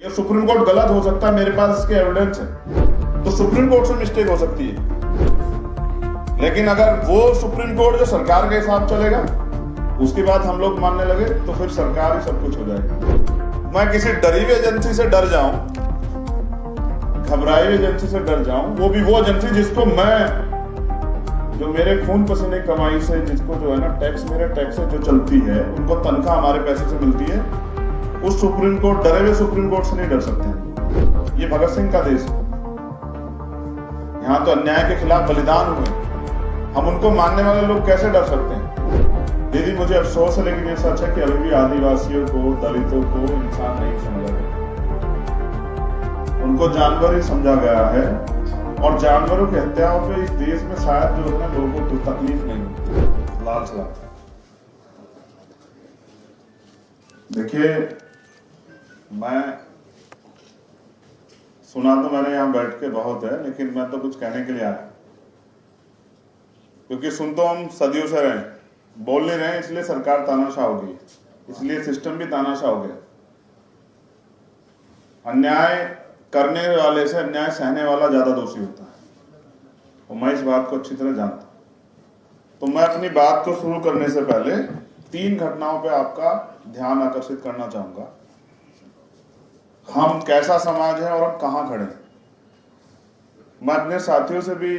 ये supreme court गलत हो सकता है, मेरे पास इसके एविडेंस है, तो सुप्रीम कोर्ट से मिस्टेक हो सकती है। लेकिन अगर वो सुप्रीम कोर्ट जो सरकार के हिसाब चलेगा उसकी बात हम लोग मानने लगे तो फिर सरकार ही सब कुछ हो जाएगी। मैं किसी डरी हुई एजेंसी से डर जाऊं, घबराई हुई एजेंसी से डर जाऊं, वो भी वो एजेंसी जिसको मैं, जो मेरे खून पसीने कमाई से, जिसको जो है ना टैक्स, मेरे टैक्स से जो चलती है, उनको तनख्वाह हमारे पैसे से मिलती है, उस सुप्रीम कोर्ट, डरे हुए सुप्रीम कोर्ट से नहीं डर सकते हैं। ये भगत सिंह का देश है, यहाँ तो अन्याय के खिलाफ बलिदान हुए, हम उनको मानने वाले लोग कैसे डर सकते हैं। दीदी मुझे अफसोस है, लेकिन ये सच है कि अभी भी आदिवासियों को, दलितों को इंसान नहीं समझा गया, उनको जानवर ही समझा गया है। और जानवरों की हत्याओं पे इस देश में शायद जो है ना लोगों को तकलीफ नहीं होती, लाल सलाम। देखिए, मैं सुना तो मैंने यहां बैठ के बहुत है, लेकिन मैं तो कुछ कहने के लिए आया, क्योंकि सुन तो हम सदियों से रहे, बोल नहीं रहे, इसलिए सरकार तानाशाह हो गई, इसलिए सिस्टम भी तानाशाह हो गया। अन्याय करने वाले से अन्याय सहने वाला ज्यादा दोषी होता है, और मैं इस बात को अच्छी तरह जानता हूं। तो मैं अपनी बात को शुरू करने से पहले 3 घटनाओं पे आपका ध्यान आकर्षित करना चाहूंगा। हम कैसा समाज है और हम कहां खड़े हैं। मैं अपने साथियों से भी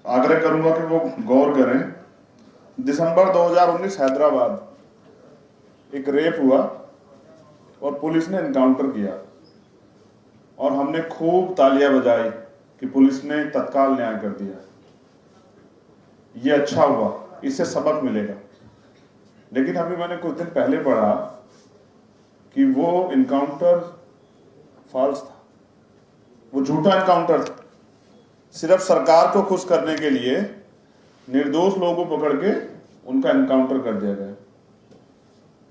आग्रह करूंगा कि वो गौर करें। दिसंबर 2019 हैदराबाद एक रेप हुआ और पुलिस ने एनकाउंटर किया, और हमने खूब तालियां बजाई कि पुलिस ने तत्काल न्याय कर दिया। ये अच्छा हुआ, इससे सबक मिलेगा। लेकिन अभी मैंने कुछ दिन पहले पढ़ा कि वो एनकाउंटर फॉल्स था, वो झूठा एनकाउंटर था। सिर्फ सरकार को खुश करने के लिए निर्दोष लोगों को पकड़ के उनका एनकाउंटर कर दिया गया,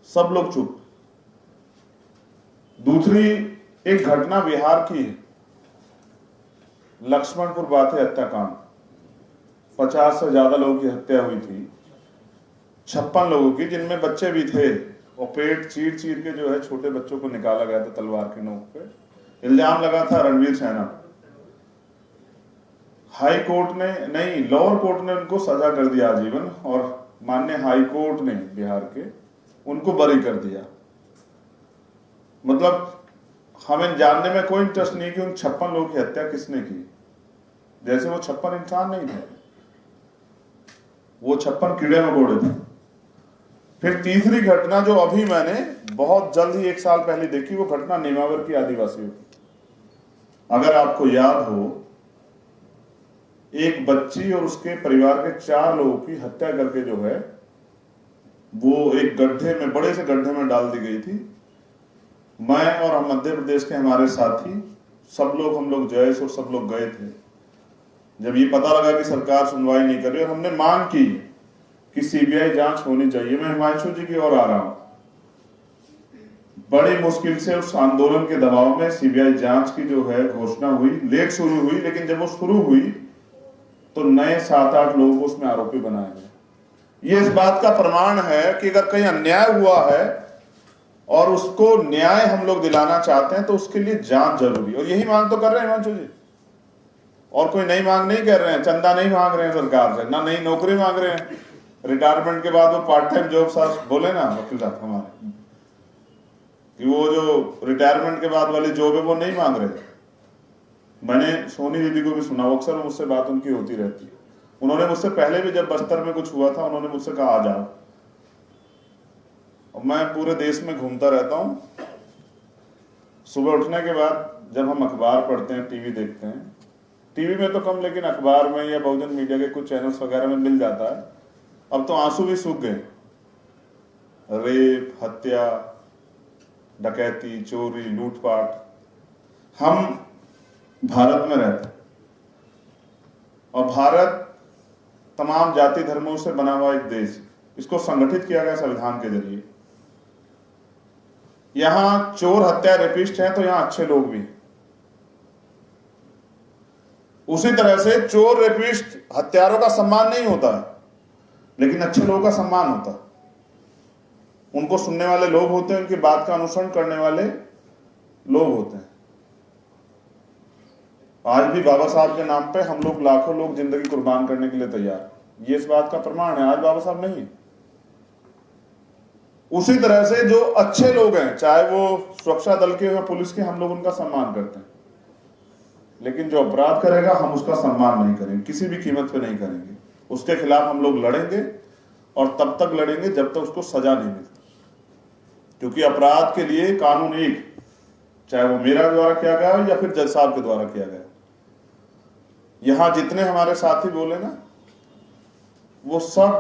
सब लोग चुप। दूसरी एक घटना बिहार की है, लक्ष्मणपुर बाथे हत्याकांड, 50 से ज्यादा लोगों की हत्या हुई थी, 56 लोगों की, जिनमें बच्चे भी थे, और पेट चीर चीर के जो है छोटे बच्चों को निकाला गया था तलवार की नोक पे। इल्जाम लगा था रणवीर सैना। हाई कोर्ट ने नहीं, लोअर कोर्ट ने उनको सजा कर दिया आजीवन, और माननीय हाई कोर्ट ने बिहार के उनको बरी कर दिया। मतलब हमें जानने में कोई इंटरेस्ट नहीं कि उन 56 लोगों की हत्या किसने की, जैसे वो 56 इंसान नहीं थे, वो 56 कीड़े मकोड़े थे। फिर तीसरी घटना जो अभी मैंने बहुत जल्द ही 1 साल पहले देखी, वो घटना नेमावर की आदिवासियों की। अगर आपको याद हो, एक बच्ची और उसके परिवार के 4 लोगों की हत्या करके जो है वो एक गड्ढे में, बड़े से गड्ढे में डाल दी गई थी। मैं और मध्य प्रदेश के हमारे साथी सब लोग, हम लोग जयेश और सब लोग गए थे। जब ये पता लगा कि सरकार सुनवाई नहीं कर रही, और हमने मांग की कि सीबीआई जांच होनी चाहिए, मैं हिमांशु जी की ओर आ रहा हूं। बड़ी मुश्किल से उस आंदोलन के दबाव में सीबीआई जांच की जो है घोषणा हुई, लेट शुरू हुई, लेकिन जब वो शुरू हुई तो नए 7-8 लोगों को उसमें आरोपी बनाया गया। ये इस बात का प्रमाण है कि अगर कहीं अन्याय हुआ है और उसको न्याय हम लोग दिलाना चाहते हैं तो उसके लिए जांच जरूरी, और यही मांग तो कर रहे हैं हिमांशु जी, और कोई नई मांग नहीं कर रहे हैं, चंदा नहीं मांग रहे हैं सरकार से, ना नई नौकरी मांग रहे हैं। रिटायरमेंट के बाद वो पार्ट टाइम जॉब, साहब बोले ना वकील साहब हमारे, कि वो जो रिटायरमेंट के बाद वाली जॉब है वो नहीं मांग रहे। मैंने सोनी दीदी को भी सुना, अक्सर मुझसे बात उनकी होती रहती है। उन्होंने मुझसे पहले भी, जब बस्तर में कुछ हुआ था, उन्होंने मुझसे कहा आ जाओ। और मैं पूरे देश में घूमता रहता हूं। सुबह उठने के बाद जब हम अखबार पढ़ते हैं, टीवी देखते हैं, टीवी में तो कम, लेकिन अखबार में या बहुजन मीडिया के कुछ चैनल्स वगैरह में मिल जाता है। अब तो आंसू भी सूख गए। रेप, हत्या, डकैती, चोरी, लूटपाट। हम भारत में रहते, और भारत तमाम जाति धर्मों से बना हुआ एक देश, इसको संगठित किया गया संविधान के जरिए। यहां चोर, हत्या, रेपिस्ट हैं तो यहां अच्छे लोग भी। उसी तरह से चोर, रेपिस्ट, हत्यारों का सम्मान नहीं होता है, लेकिन अच्छे लोगों का सम्मान होता है। उनको सुनने वाले लोग होते हैं, उनकी बात का अनुसरण करने वाले लोग होते हैं। आज भी बाबा साहब के नाम पे हम लोग लाखों लोग जिंदगी कुर्बान करने के लिए तैयार, ये इस बात का प्रमाण है। आज बाबा साहब नहीं है। उसी तरह से जो अच्छे लोग हैं, चाहे वो सुरक्षा दल के हो, पुलिस के, हम लोग उनका सम्मान करते हैं, लेकिन जो अपराध करेगा हम उसका सम्मान नहीं करेंगे, किसी भी कीमत पे नहीं करेंगे। उसके खिलाफ हम लोग लड़ेंगे और तब तक लड़ेंगे जब तक उसको सजा नहीं मिलती, क्योंकि अपराध के लिए कानून एक, चाहे वो मेरा द्वारा किया गया हो या फिर जज साहब के द्वारा किया गया। यहां जितने हमारे साथी बोले ना, वो सब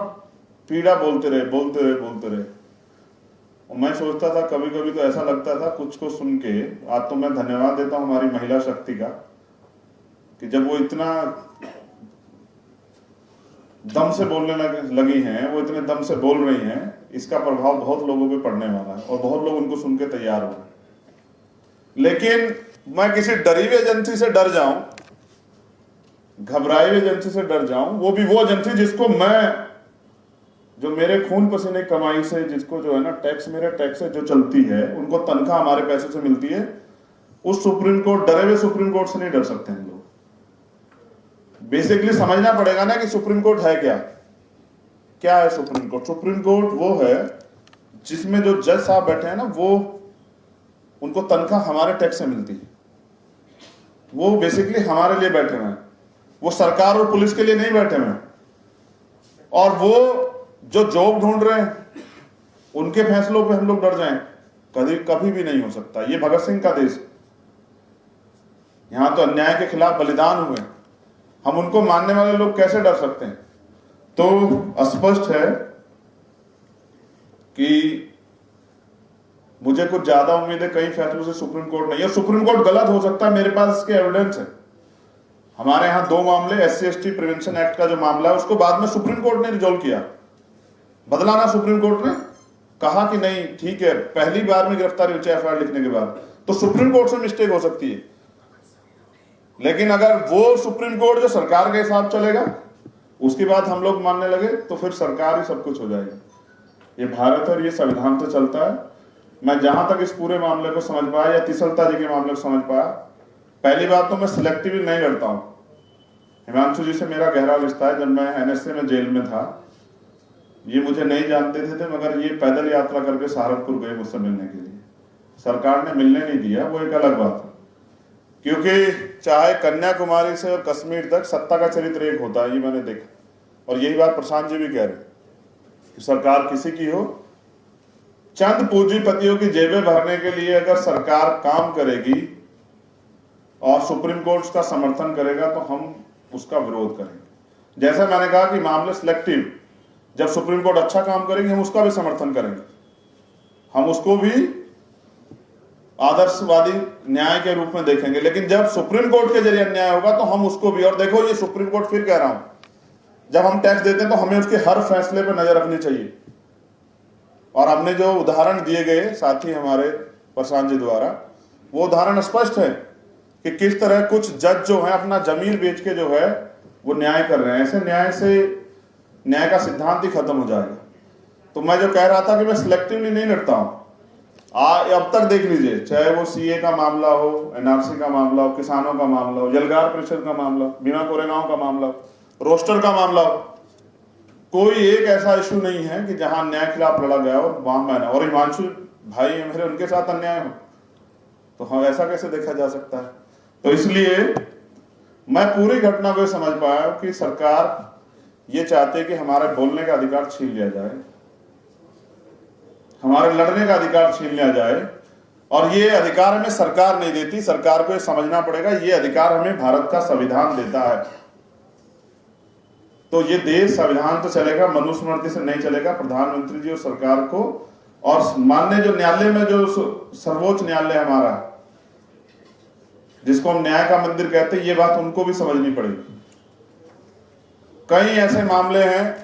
पीड़ा बोलते रहे, बोलते रहे, बोलते रहे। और मैं सोचता था, कभी कभी तो ऐसा लगता था कुछ को सुन के, आज तो मैं धन्यवाद देता हूं हमारी महिला शक्ति का, कि जब वो इतना दम से बोलने लगी हैं, वो इतने दम से बोल रही हैं, इसका प्रभाव बहुत लोगों पे पड़ने वाला है और बहुत लोग उनको सुन के तैयार हो गए। लेकिन मैं किसी डरी हुई एजेंसी से डर जाऊं, घबराई हुई एजेंसी से डर जाऊं, वो भी वो एजेंसी जिसको मैं, जो मेरे खून पसीने कमाई से, जिसको जो है ना टैक्स, मेरे टैक्स से जो चलती है, उनको तनख्वाह हमारे पैसे से मिलती है, उस सुप्रीम कोर्ट, डरे हुए सुप्रीम कोर्ट से नहीं डर सकते हम लोग। बेसिकली समझना पड़ेगा ना कि सुप्रीम कोर्ट है क्या। क्या है सुप्रीम कोर्ट? सुप्रीम कोर्ट वो है जिसमें जो जज साहब बैठे हैं ना, वो उनको तनख्वाह हमारे टैक्स से मिलती है। वो बेसिकली हमारे लिए बैठे हुए हैं, वो सरकार और पुलिस के लिए नहीं बैठे हुए हैं। और वो जो जॉब ढूंढ रहे हैं, उनके फैसलों पे हम लोग डर जाएं, कभी भी नहीं हो सकता। ये भगत सिंह का देश, यहां तो अन्याय के खिलाफ बलिदान हुए, हम उनको मानने वाले लोग कैसे डर सकते हैं? तो स्पष्ट है कि मुझे कुछ ज्यादा उम्मीद है कई फैसलों से सुप्रीम कोर्ट नहीं है। सुप्रीम कोर्ट गलत हो सकता है, मेरे पास इसके एविडेंस है। हमारे यहां 2 मामले, SC/ST प्रिवेंशन एक्ट का जो मामला है, उसको बाद में सुप्रीम कोर्ट ने रिजॉल्व किया, बदला ना सुप्रीम कोर्ट ने, कहा कि नहीं ठीक है, पहली बार में गिरफ्तारी हुई FIR लिखने के बाद, तो सुप्रीम कोर्ट से मिस्टेक हो सकती है। लेकिन अगर वो सुप्रीम कोर्ट जो सरकार के हिसाब चलेगा, उसके बाद हम लोग मानने लगे, तो फिर सरकार ही सब कुछ हो जाएगी। ये भारत और ये संविधान से चलता है। मैं जहां तक इस पूरे मामले को समझ पाया, या तिसलता जी के मामले को समझ पाया, पहली बात तो मैं सिलेक्टिवली नहीं लड़ता हूं। हिमांशु जी से मेरा गहरा रिश्ता है। जब मैं NSA में जेल में था, ये मुझे नहीं जानते थे, मगर ये पैदल यात्रा करके सहारनपुर गए मुझसे मिलने के लिए। सरकार ने मिलने नहीं दिया, वो एक अलग बात है, क्योंकि चाहे कन्याकुमारी से और कश्मीर तक सत्ता का चरित्र एक होता है, ये मैंने देखा। और यही बात प्रशांत जी भी कह रहे कि सरकार किसी की हो, चंद पूंजीपतियों की जेबें भरने के लिए अगर सरकार काम करेगी और सुप्रीम कोर्ट का समर्थन करेगा, तो हम उसका विरोध करेंगे। जैसा मैंने कहा कि मामले सिलेक्टिव, जब सुप्रीम कोर्ट अच्छा काम करेगी, हम उसका भी समर्थन करेंगे, हम उसको भी आदर्शवादी न्याय के रूप में देखेंगे। लेकिन जब सुप्रीम कोर्ट के जरिए अन्याय होगा, तो हम उसको भी, और देखो ये सुप्रीम कोर्ट, फिर कह रहा हूं, जब हम टैक्स देते हैं तो हमें उसके हर फैसले पर नजर रखनी चाहिए। और हमने जो उदाहरण दिए गए साथी हमारे प्रशांत जी द्वारा, वो उदाहरण स्पष्ट है कि किस तरह कुछ जज जो है अपना जमीर बेच के जो है वो न्याय कर रहे हैं। ऐसे न्याय से न्याय का सिद्धांत ही खत्म हो जाएगा। तो मैं जो कह रहा था कि मैं सिलेक्टिवली नहीं लड़ता हूं, अब तक देख लीजिए, चाहे वो CA का मामला हो, NRC का मामला हो, किसानों का मामला हो, यलगार परिषद का मामला हो, बीमा कोरेगांव का मामला हो, रोस्टर का मामला हो, कोई एक ऐसा इशू नहीं है कि जहां न्याय खिलाफ लड़ा गया हो वहां मैंने, और हिमांशु भाई है मेरे, उनके साथ अन्याय हो, तो हाँ ऐसा कैसे देखा जा सकता है? तो इसलिए मैं पूरी घटना को समझ पाया कि सरकार ये चाहते कि हमारे बोलने का अधिकार छीन लिया जाए, हमारे लड़ने का अधिकार छीन लिया जाए। और ये अधिकार हमें सरकार नहीं देती, सरकार को ये समझना पड़ेगा, ये अधिकार हमें भारत का संविधान देता है। तो ये देश संविधान से चलेगा, मनुस्मृति से नहीं चलेगा। प्रधानमंत्री जी और सरकार को, और माननीय जो न्यायालय में, जो सर्वोच्च न्यायालय हमारा, जिसको हम न्याय का मंदिर कहते हैं, ये बात उनको भी समझनी पड़ेगी। कई ऐसे मामले हैं,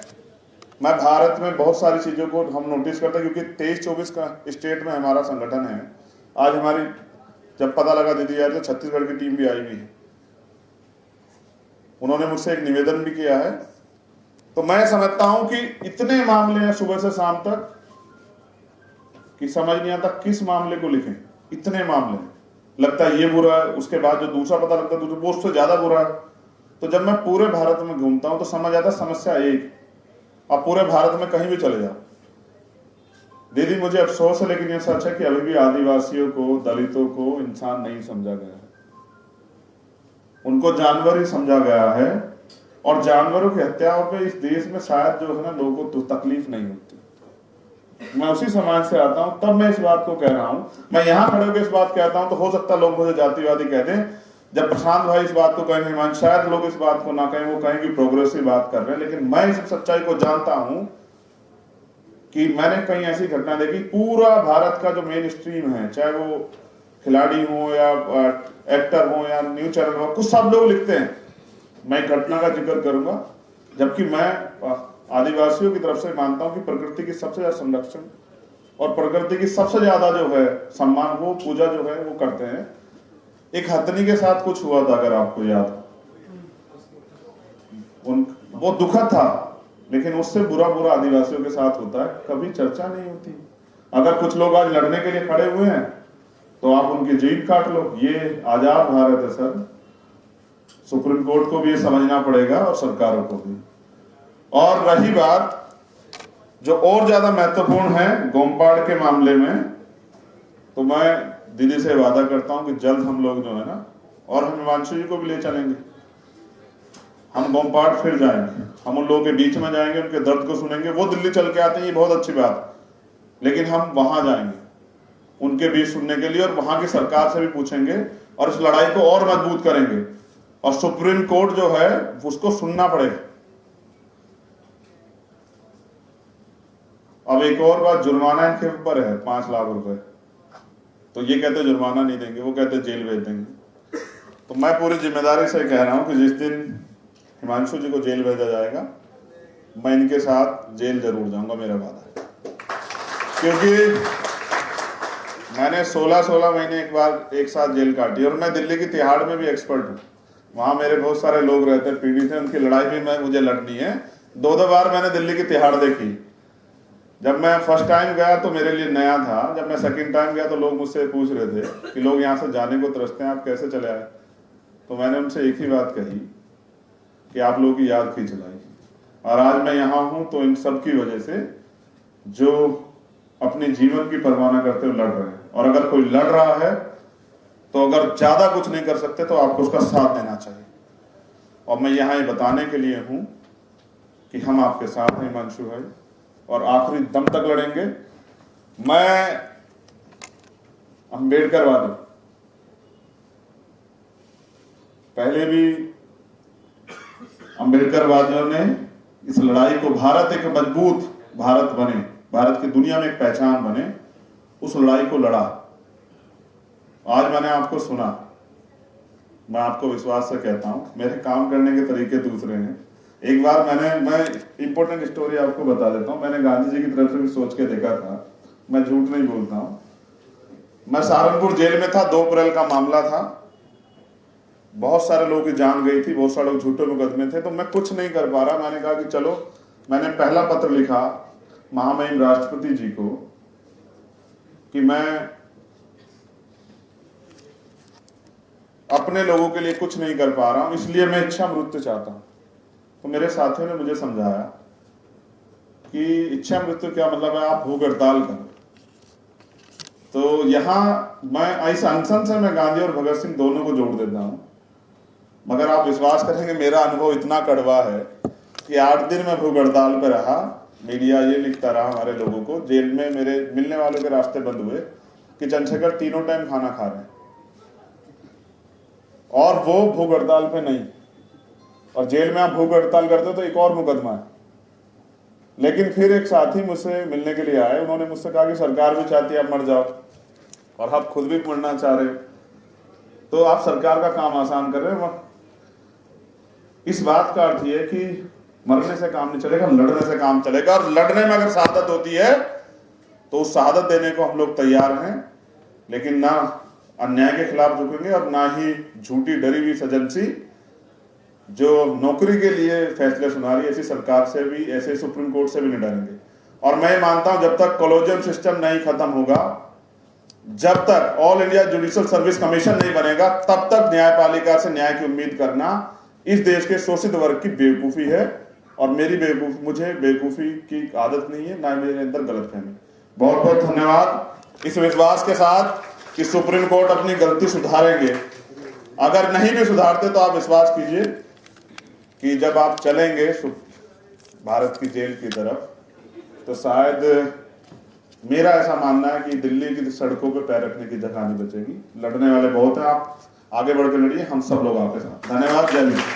मैं भारत में बहुत सारी चीजों को हम नोटिस करते हैं, क्योंकि 23-24 का स्टेट में हमारा संगठन है। आज हमारी जब पता लगा दीदी यार, तो छत्तीसगढ़ की टीम भी आई हुई है, उन्होंने मुझसे एक निवेदन भी किया है। तो मैं समझता हूं कि इतने मामले हैं सुबह से शाम तक कि समझ नहीं आता किस मामले को लिखें, इतने मामले। लगता है ये बुरा है, उसके बाद जो दूसरा पता लगता है दूसरे वो उससे ज्यादा बुरा है। तो जब मैं पूरे भारत में घूमता हूं तो समझ आता समस्या एक, आप पूरे भारत में कहीं भी चले जाओ। दीदी मुझे अफसोस है लेकिन ये सच है कि अभी भी आदिवासियों को, दलितों को इंसान नहीं समझा गया है, उनको जानवर ही समझा गया है। और जानवरों की हत्याओं पे इस देश में शायद जो है ना लोगों को तकलीफ नहीं होती। मैं उसी समाज से आता हूं, तब मैं इस बात को कह रहा हूं। मैं यहां खड़े होकर इस बात कहता हूं तो हो सकता है लोग मुझे जातिवादी कह दें। जब प्रशांत भाई इस बात को कहेंगे, शायद लोग इस बात को ना कहें, वो कहें कि प्रोग्रेसिव बात कर रहे हैं। लेकिन मैं इस सच्चाई को जानता हूं कि मैंने कहीं ऐसी घटना देखी, पूरा भारत का जो मेन स्ट्रीम है, चाहे वो खिलाड़ी हो या एक्टर हो या न्यूज चैनल हो, कुछ सब लोग लिखते हैं मैं घटना का जिक्र करूंगा, जबकि मैं आदिवासियों की तरफ से मानता हूं कि प्रकृति की सबसे ज्यादा संरक्षण और प्रकृति की सबसे ज्यादा जो है सम्मान, वो पूजा जो है वो करते हैं। एक हथनी के साथ कुछ हुआ था, अगर आपको याद हो, वो दुखद था, लेकिन उससे बुरा बुरा आदिवासियों के साथ होता है, कभी चर्चा नहीं होती। अगर कुछ लोग आज लड़ने के लिए खड़े हुए हैं तो आप उनकी जीभ काट लो। ये आजाद भारत है सर, सुप्रीम कोर्ट को भी ये समझना पड़ेगा और सरकारों को भी। और रही बात जो और ज्यादा महत्वपूर्ण है गोमपाड़ के मामले में, तो मैं दीदी से वादा करता हूं कि जल्द हम लोग जो है ना, और हम हिमांशु जी को भी ले चलेंगे, हम गोमपाड़ फिर जाएंगे, हम उन लोगों के बीच में जाएंगे, उनके दर्द को सुनेंगे। वो दिल्ली चल के आते हैं, ये बहुत अच्छी बात, लेकिन हम वहां जाएंगे उनके बीच सुनने के लिए, और वहां की सरकार से भी पूछेंगे और इस लड़ाई को और मजबूत करेंगे। और सुप्रीम कोर्ट जो है उसको सुनना पड़ेगा। अब एक और बात, जुर्माना इनके ऊपर है 5 लाख रुपए, तो ये कहते जुर्माना नहीं देंगे, वो कहते जेल भेज देंगे। तो मैं पूरी जिम्मेदारी से कह रहा हूं कि जिस दिन हिमांशु जी को जेल भेजा जाएगा, मैं इनके साथ जेल जरूर जाऊंगा, मेरा वादा है। क्योंकि मैंने 16 महीने एक साथ जेल काटी, और मैं दिल्ली की तिहाड़ में भी एक्सपर्ट हूँ। वहां मेरे बहुत सारे लोग रहते हैं पीड़ित हैं, उनकी लड़ाई भी मुझे लड़नी है। 2 बार मैंने दिल्ली की तिहाड़ देखी। जब मैं फर्स्ट टाइम गया तो मेरे लिए नया था, जब मैं सेकंड टाइम गया तो लोग मुझसे पूछ रहे थे कि लोग यहाँ से जाने को तरसते हैं, आप कैसे चले आए। तो मैंने उनसे एक ही बात कही कि आप लोगों की याद खींच लाई, और आज मैं यहाँ हूँ तो इन सब की वजह से जो अपने जीवन की परवाह न करते हुए लड़ रहे हैं। और अगर कोई लड़ रहा है तो अगर ज्यादा कुछ नहीं कर सकते तो आपको उसका साथ देना चाहिए। और मैं यहाँ ये बताने के लिए हूं कि हम आपके साथ हैं हिमांशु भाई, और आखिरी दम तक लड़ेंगे। मैं अम्बेडकरवादी, पहले भी अम्बेडकरवादियों ने इस लड़ाई को, भारत एक मजबूत भारत बने, भारत की दुनिया में एक पहचान बने, उस लड़ाई को लड़ा। आज मैंने आपको सुना, मैं आपको विश्वास से कहता हूं मेरे काम करने के तरीके दूसरे हैं। एक बार मैं इंपॉर्टेंट स्टोरी आपको बता देता हूं। मैंने गांधी जी की तरफ से भी सोच के देखा था, मैं झूठ नहीं बोलता हूं। मैं सहारनपुर जेल में था, 2 अप्रैल का मामला था, बहुत सारे लोगों की जान गई थी, बहुत सारे लोग झूठे मुकदमे थे, तो मैं कुछ नहीं कर पा रहा। मैंने कहा कि चलो, मैंने पहला पत्र लिखा महामहिम राष्ट्रपति जी को कि मैं अपने लोगों के लिए कुछ नहीं कर पा रहा हूं, इसलिए मैं इच्छा मृत्यु चाहता हूं। तो मेरे साथियों ने मुझे समझाया कि इच्छा मृत्यु क्या मतलब है, आप भूख हड़ताल करो। तो यहां मैं इस अनशन से मैं गांधी और भगत सिंह दोनों को जोड़ देता हूं। मगर आप विश्वास करेंगे मेरा अनुभव इतना कड़वा है कि 8 दिन मैं भूख हड़ताल पर रहा। मीडिया ये लिखता रहा हमारे लोगों को, जेल में मेरे मिलने वालों के रास्ते बंद हुए कि चंद्रशेखर 3 टाइम खाना खा रहे हैं, और वो भूख हड़ताल पे नहीं। और जेल में आप भूख हड़ताल करते हो तो एक और मुकदमा है। लेकिन फिर एक साथी मुझसे मिलने के लिए आए, उन्होंने मुझसे कहा कि सरकार भी चाहती है आप मर जाओ, और आप खुद भी मरना चाह रहे हो, तो आप सरकार का काम आसान कर रहे हो। इस बात का अर्थ यह है कि मरने से काम नहीं चलेगा, लड़ने से काम चलेगा। और लड़ने में अगर शहादत होती है तो उस शहादत देने को हम लोग तैयार हैं, लेकिन ना अन्याय के खिलाफ झुकेंगे और ना ही झूठी डरी हुई सजन सी जो नौकरी के लिए फैसले सुना रही है, ऐसी सरकार से भी, ऐसे सुप्रीम कोर्ट से भी नहीं डरेंगे। और मैं मानता हूं जब तक कॉलोजियम सिस्टम नहीं खत्म होगा जब तक all India judicial service commission नहीं बनेगा तब तक न्यायपालिका से न्याय की उम्मीद करना इस देश के शोषित वर्ग की बेवकूफी है। और मुझे बेवकूफी की आदत नहीं है, ना मेरे अंदर गलतफहमी। बहुत बहुत धन्यवाद। इस विश्वास के साथ कि सुप्रीम कोर्ट अपनी गलती सुधारेंगे, अगर नहीं भी सुधारते तो आप विश्वास कीजिए कि जब आप चलेंगे भारत की जेल की तरफ, तो शायद मेरा ऐसा मानना है कि दिल्ली की सड़कों पे पैर रखने की जगह नहीं बचेगी। लड़ने वाले बहुत हैं, आप आगे बढ़ के लड़िए, हम सब लोग आपके साथ। धन्यवाद। जय हिंद।